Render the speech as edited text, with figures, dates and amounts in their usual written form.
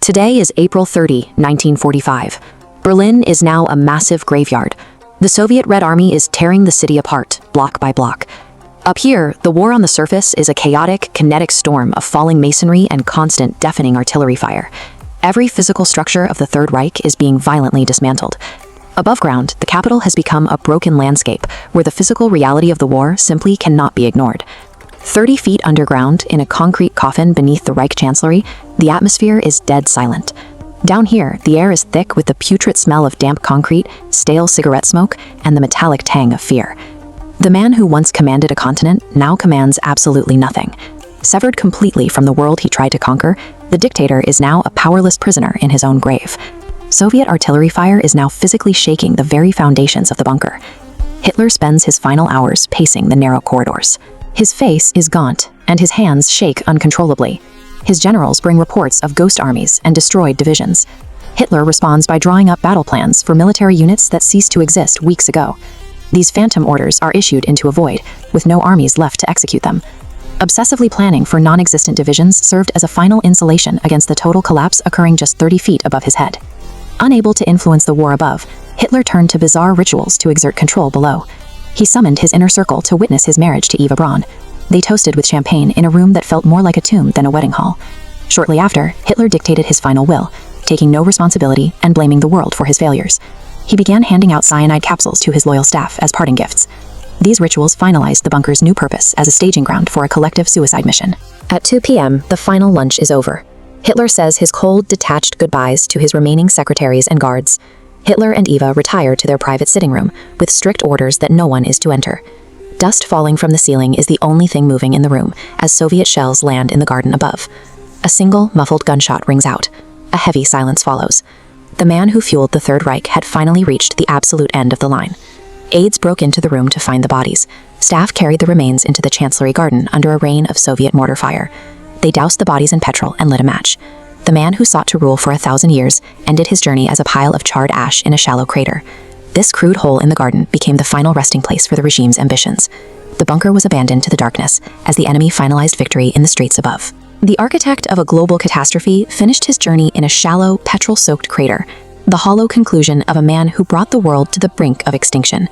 Today is April 30, 1945. Berlin is now a massive graveyard. The Soviet Red Army is tearing the city apart, block by block. Up here, the war on the surface is a chaotic, kinetic storm of falling masonry and constant, deafening artillery fire. Every physical structure of the Third Reich is being violently dismantled. Above ground, the capital has become a broken landscape where the physical reality of the war simply cannot be ignored. 30 feet underground, in a concrete coffin beneath the Reich Chancellery, the atmosphere is dead silent. Down here, the air is thick with the putrid smell of damp concrete, stale cigarette smoke, and the metallic tang of fear. The man who once commanded a continent now commands absolutely nothing. Severed completely from the world he tried to conquer, the dictator is now a powerless prisoner in his own grave. Soviet artillery fire is now physically shaking the very foundations of the bunker. Hitler spends his final hours pacing the narrow corridors. His face is gaunt, and his hands shake uncontrollably. His generals bring reports of ghost armies and destroyed divisions. Hitler responds by drawing up battle plans for military units that ceased to exist weeks ago. These phantom orders are issued into a void, with no armies left to execute them. Obsessively planning for non-existent divisions served as a final insulation against the total collapse occurring just 30 feet above his head. Unable to influence the war above, Hitler turned to bizarre rituals to exert control below. He summoned his inner circle to witness his marriage to Eva Braun. They toasted with champagne in a room that felt more like a tomb than a wedding hall. Shortly after, Hitler dictated his final will, taking no responsibility and blaming the world for his failures. He began handing out cyanide capsules to his loyal staff as parting gifts. These rituals finalized the bunker's new purpose as a staging ground for a collective suicide mission. At 2 p.m., the final lunch is over. Hitler says his cold, detached goodbyes to his remaining secretaries and guards. Hitler and Eva retire to their private sitting room, with strict orders that no one is to enter. Dust falling from the ceiling is the only thing moving in the room, as Soviet shells land in the garden above. A single, muffled gunshot rings out. A heavy silence follows. The man who fueled the Third Reich had finally reached the absolute end of the line. Aides broke into the room to find the bodies. Staff carried the remains into the Chancellery garden under a rain of Soviet mortar fire. They doused the bodies in petrol and lit a match. The man who sought to rule for 1,000 years ended his journey as a pile of charred ash in a shallow crater. This crude hole in the garden became the final resting place for the regime's ambitions. The bunker was abandoned to the darkness as the enemy finalized victory in the streets above. The architect of a global catastrophe finished his journey in a shallow, petrol-soaked crater, the hollow conclusion of a man who brought the world to the brink of extinction.